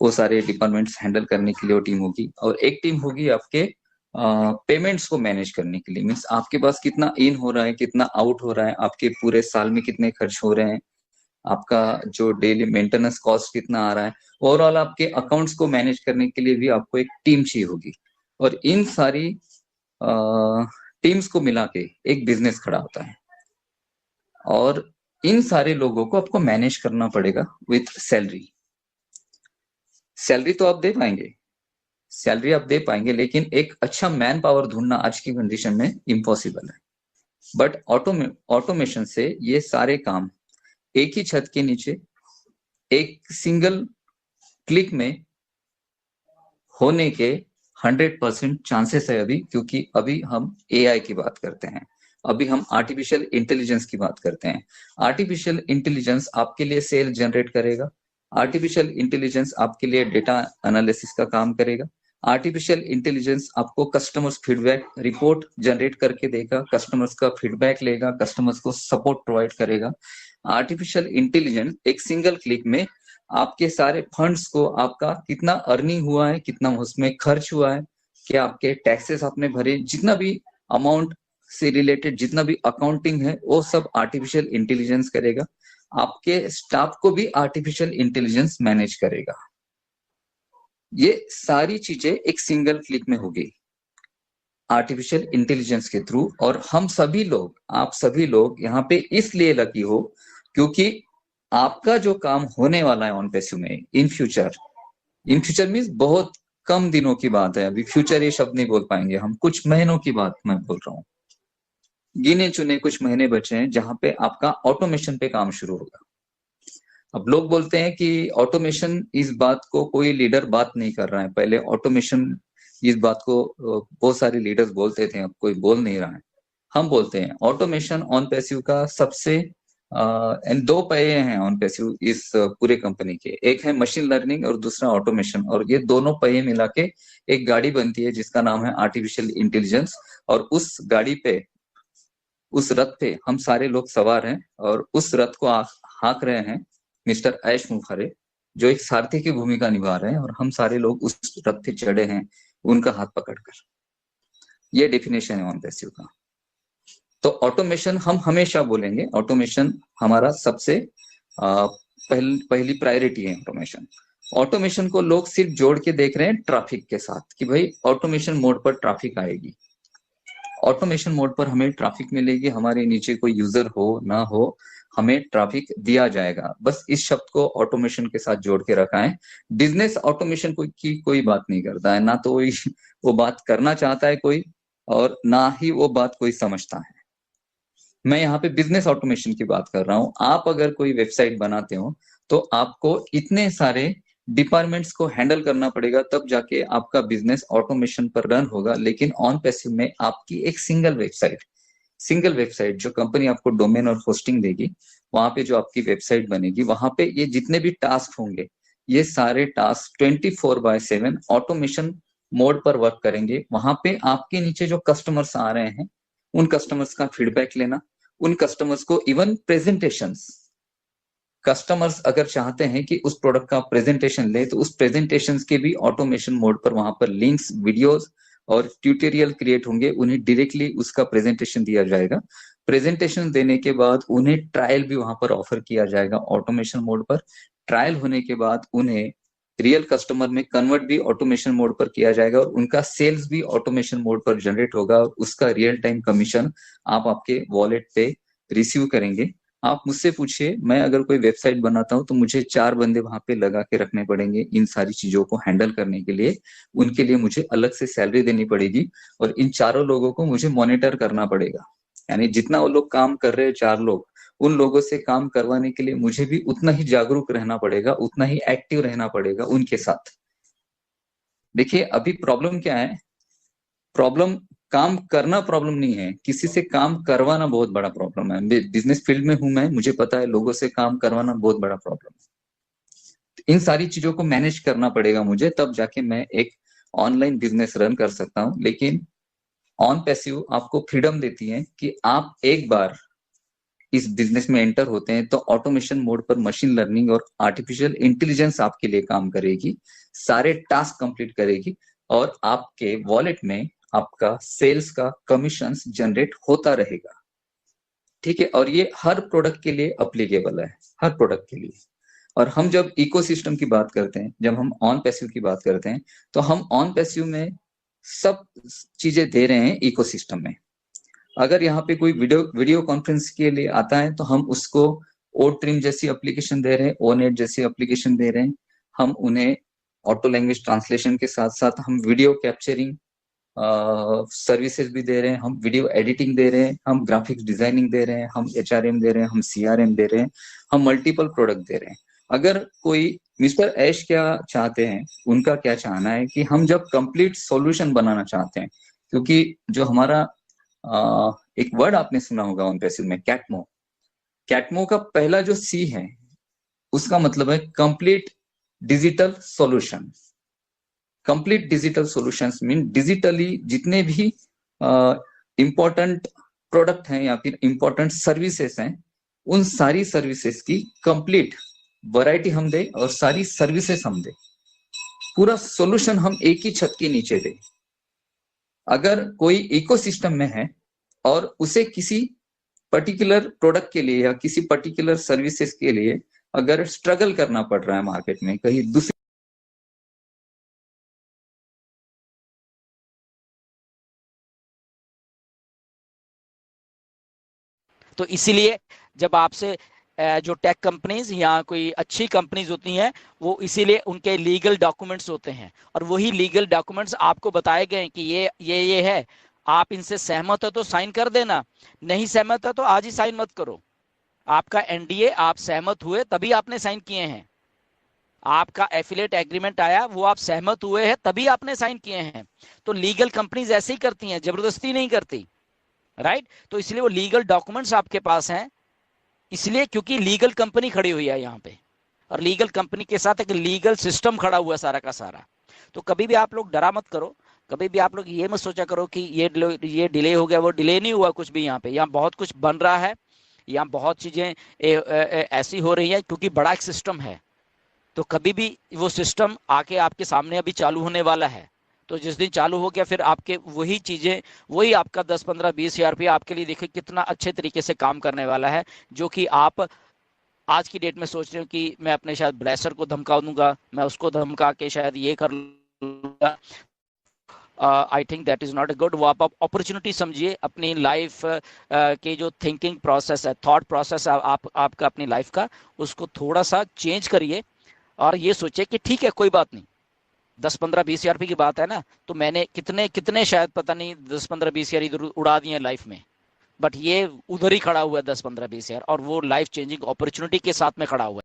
वो सारे departments handle करने के लिए वो टीम होगी, और एक टीम होगी आपके पेमेंट्स को मैनेज करने के लिए। मीन्स आपके पास कितना इन हो रहा है, कितना आउट हो रहा है, आपके पूरे साल में कितने खर्च हो रहे हैं, आपका जो डेली मेंटेनेंस कॉस्ट कितना आ रहा है, ओवरऑल आपके अकाउंट्स को मैनेज करने के लिए भी आपको एक टीम चाहिए होगी। और इन सारी टीम्स को मिला के एक बिजनेस खड़ा होता है, और इन सारे लोगों को आपको मैनेज करना पड़ेगा विथ सैलरी। सैलरी तो आप दे पाएंगे, सैलरी आप दे पाएंगे, लेकिन एक अच्छा मैन पावर ढूंढना आज की कंडीशन में इम्पॉसिबल है। बट ऑटोमेशन से ये सारे काम एक ही छत के नीचे एक सिंगल क्लिक में होने के 100% चांसेस है अभी, क्योंकि अभी हम एआई की बात करते हैं, अभी हम आर्टिफिशियल इंटेलिजेंस की बात करते हैं। आर्टिफिशियल इंटेलिजेंस आपके लिए सेल जनरेट करेगा, आर्टिफिशियल इंटेलिजेंस आपके लिए डेटा एनालिसिस का काम करेगा, आर्टिफिशियल इंटेलिजेंस आपको कस्टमर्स फीडबैक रिपोर्ट जनरेट करके देगा, कस्टमर्स का फीडबैक लेगा, कस्टमर्स को सपोर्ट प्रोवाइड करेगा। आर्टिफिशियल इंटेलिजेंस एक सिंगल क्लिक में आपके सारे फंड्स को, आपका कितना अर्निंग हुआ है, कितना उसमें खर्च हुआ है, क्या आपके टैक्सेस आपने भरे, जितना भी अमाउंट से रिलेटेड जितना भी अकाउंटिंग है वो सब आर्टिफिशियल इंटेलिजेंस करेगा। आपके स्टाफ को भी आर्टिफिशियल इंटेलिजेंस मैनेज करेगा। ये सारी चीजें एक सिंगल क्लिक में होगी आर्टिफिशियल इंटेलिजेंस के थ्रू। और हम सभी लोग, आप सभी लोग यहाँ पे इसलिए लकी हो क्योंकि आपका जो काम होने वाला है ऑन पैसिव में इन फ्यूचर मीन्स बहुत कम दिनों की बात है, अभी फ्यूचर ये शब्द नहीं बोल पाएंगे हम, कुछ महीनों की बात मैं बोल रहा हूँ, गिने चुने कुछ महीने बचे हैं जहां पे आपका ऑटोमेशन पे काम शुरू होगा। अब लोग बोलते हैं कि ऑटोमेशन, इस बात को कोई लीडर बात नहीं कर रहा है, पहले ऑटोमेशन इस बात को बहुत सारे लीडर्स बोलते थे, अब कोई बोल नहीं रहा है। हम बोलते हैं ऑटोमेशन ऑन पैसिव का सबसे दो पहिए हैं ऑन पैसिव इस पूरे कंपनी के, एक है मशीन लर्निंग और दूसरा ऑटोमेशन, और ये दोनों पहिए मिला के एक गाड़ी बनती है जिसका नाम है आर्टिफिशियल इंटेलिजेंस। और उस गाड़ी पे, उस रथ पे हम सारे लोग सवार हैं, और उस रथ को हाँक रहे हैं मिस्टर ऐश मुखर्जी, जो एक सारथी की भूमिका निभा रहे हैं, और हम सारे लोग उस रथ पे चढ़े हैं उनका हाथ पकड़कर। ये डेफिनेशन है ऑन पैसिव का। तो ऑटोमेशन हम हमेशा बोलेंगे, ऑटोमेशन हमारा सबसे पहली प्रायोरिटी है ऑटोमेशन। ऑटोमेशन को लोग सिर्फ जोड़ के देख रहे हैं ट्रैफिक के साथ कि भाई ऑटोमेशन मोड पर ट्रैफिक आएगी, ऑटोमेशन मोड पर हमें ट्रैफिक मिलेगी, हमारे नीचे कोई यूजर हो ना हो हमें ट्रैफिक दिया जाएगा, बस इस शब्द को ऑटोमेशन के साथ जोड़ के रखा है। बिजनेस ऑटोमेशन की कोई बात नहीं करता है, ना तो वो बात करना चाहता है कोई, और ना ही वो बात कोई समझता है। मैं यहाँ पे बिजनेस ऑटोमेशन की बात कर रहा हूँ। आप अगर कोई वेबसाइट बनाते हो तो आपको इतने सारे डिपार्टमेंट्स को हैंडल करना पड़ेगा, तब जाके आपका बिजनेस ऑटोमेशन पर रन होगा। लेकिन ऑन पैसिव में आपकी एक सिंगल वेबसाइट जो कंपनी आपको डोमेन और होस्टिंग देगी, वहां पे जो आपकी वेबसाइट बनेगी, वहां पे ये जितने भी टास्क होंगे, ये सारे टास्क 24/7 ऑटोमेशन मोड पर वर्क करेंगे। वहां पे आपके नीचे जो कस्टमर्स आ रहे हैं उन कस्टमर्स का फीडबैक लेना, उन कस्टमर्स को इवन प्रेजेंटेशंस, कस्टमर्स अगर चाहते हैं कि उस प्रोडक्ट का प्रेजेंटेशन ले तो उस प्रेजेंटेशंस के भी ऑटोमेशन मोड पर वहां पर लिंक्स, वीडियोस और ट्यूटोरियल क्रिएट होंगे, उन्हें डायरेक्टली उसका प्रेजेंटेशन दिया जाएगा। प्रेजेंटेशन देने के बाद उन्हें ट्रायल भी वहां पर ऑफर किया जाएगा ऑटोमेशन मोड पर। ट्रायल होने के बाद उन्हें रियल कस्टमर में कन्वर्ट भी ऑटोमेशन मोड पर किया जाएगा, और उनका सेल्स भी ऑटोमेशन मोड पर जनरेट होगा, और उसका रियल टाइम कमीशन आप आपके वॉलेट पे रिसीव करेंगे। आप मुझसे पूछिए, मैं अगर कोई वेबसाइट बनाता हूँ तो मुझे 4 बंदे वहां पे लगा के रखने पड़ेंगे इन सारी चीजों को हैंडल करने के लिए। उनके लिए मुझे अलग से सैलरी देनी पड़ेगी, और इन चारों लोगों को मुझे मॉनिटर करना पड़ेगा। यानी जितना वो लोग काम कर रहे हैं 4 लोग, उन लोगों से काम करवाने के लिए मुझे भी उतना ही जागरूक रहना पड़ेगा, उतना ही एक्टिव रहना पड़ेगा उनके साथ। देखिए अभी प्रॉब्लम क्या है, प्रॉब्लम काम करना प्रॉब्लम नहीं है, किसी से काम करवाना बहुत बड़ा प्रॉब्लम है। बिजनेस फील्ड में हूं मैं, मुझे पता है लोगों से काम करवाना बहुत बड़ा प्रॉब्लम है। इन सारी चीजों को मैनेज करना पड़ेगा मुझे, तब जाके मैं एक ऑनलाइन बिजनेस रन कर सकता हूं। लेकिन ऑन पैसिव आपको फ्रीडम देती है कि आप एक बार इस बिजनेस में एंटर होते हैं तो ऑटोमेशन मोड पर मशीन लर्निंग और आर्टिफिशियल इंटेलिजेंस आपके लिए काम करेगी, सारे टास्क कंप्लीट करेगी और आपके वॉलेट में आपका सेल्स का कमीशन जनरेट होता रहेगा। ठीक है, और ये हर प्रोडक्ट के लिए अप्लीकेबल है, हर प्रोडक्ट के लिए। और हम जब इकोसिस्टम की बात करते हैं, जब हम ऑन पैसिव की बात करते हैं, तो हम ऑन पैसिव में सब चीजें दे रहे हैं इकोसिस्टम में। अगर यहाँ पे कोई वीडियो कॉन्फ्रेंस के लिए आता है तो हम उसको ओ ट्रिम जैसी एप्लीकेशन दे रहे हैं, ओ नेट जैसी एप्लीकेशन दे रहे हैं। हम उन्हें ऑटो लैंग्वेज ट्रांसलेशन के साथ साथ हम वीडियो कैप्चरिंग सर्विसेज भी दे रहे हैं, हम वीडियो एडिटिंग दे रहे हैं, हम ग्राफिक्स डिजाइनिंग दे रहे हैं, हम HRM दे रहे हैं, हम CRM दे रहे हैं, हम मल्टीपल प्रोडक्ट दे रहे हैं। अगर कोई मिस्टर ऐश क्या चाहते हैं, उनका क्या चाहना है कि हम जब कंप्लीट सॉल्यूशन बनाना चाहते हैं, क्योंकि जो हमारा एक वर्ड आपने सुना होगा ऑन पैसिव में, कैटमो। कैटमो का पहला जो C है उसका मतलब है complete digital solution. Complete digital solutions mean digitally जितने भी इंपॉर्टेंट प्रोडक्ट हैं या फिर इंपॉर्टेंट सर्विसेज हैं, उन सारी सर्विसेज की कंप्लीट वैरायटी हम दे और सारी सर्विसेज हम दे, पूरा सॉल्यूशन हम एक ही छत के नीचे दे। अगर कोई इकोसिस्टम में है और उसे किसी पर्टिकुलर प्रोडक्ट के लिए या किसी पर्टिकुलर सर्विसेज के लिए अगर स्ट्रगल करना पड़ रहा है मार्केट में, कहीं दूसरी, तो इसीलिए जब आपसे जो टेक कंपनीज या कोई अच्छी कंपनीज होती हैं, वो इसीलिए उनके लीगल डॉक्यूमेंट्स होते हैं और वही लीगल डॉक्यूमेंट्स आपको बताए गए कि ये है, आप इनसे सहमत हो तो साइन कर देना, नहीं सहमत है तो आज ही साइन मत करो। आपका NDA आप सहमत हुए तभी आपने साइन किए हैं, आपका एफिलिएट एग्रीमेंट आया वो आप सहमत हुए हैं तभी आपने साइन किए हैं। तो लीगल कंपनीज ऐसे ही करती हैं, जबरदस्ती नहीं करती, राइट। तो इसलिए वो लीगल डॉक्यूमेंट्स आपके पास हैं, इसलिए क्योंकि लीगल कंपनी खड़ी हुई है यहाँ पे और लीगल कंपनी के साथ एक लीगल सिस्टम खड़ा हुआ है सारा का सारा। तो कभी भी आप लोग डरा मत करो, कभी भी आप लोग ये मत सोचा करो कि ये डिले हो गया, वो डिले नहीं हुआ कुछ भी। यहाँ पे यहाँ बहुत कुछ बन रहा है, यहाँ बहुत चीजें ऐसी हो रही है क्योंकि बड़ा एक सिस्टम है। तो कभी भी वो सिस्टम आके आपके सामने अभी चालू होने वाला है, तो जिस दिन चालू हो गया फिर आपके वही चीजें, वही आपका 10 15 20 हजार रुपया आपके लिए देखिए कितना अच्छे तरीके से काम करने वाला है, जो कि आप आज की डेट में सोच रहे हो कि मैं अपने शायद ब्लेसर को धमका दूंगा, मैं उसको धमका के शायद ये कर लूंगा। I think that is not a good. वो आप अपॉर्चुनिटी समझिए अपनी लाइफ के जो थिंकिंग प्रोसेस है, थॉट प्रोसेस है आपका अपनी लाइफ का, उसको थोड़ा सा चेंज करिए और ये सोचिए कि ठीक है कोई बात नहीं, 10 15 20 हजार रुपये की बात है ना, तो मैंने कितने कितने शायद पता नहीं 10 15 20 हजार इधर उड़ा दिए लाइफ में, बट ये उधर ही खड़ा हुआ है 10 15 20 हजार, और वो लाइफ चेंजिंग अपॉर्चुनिटी के साथ में खड़ा हुआ है।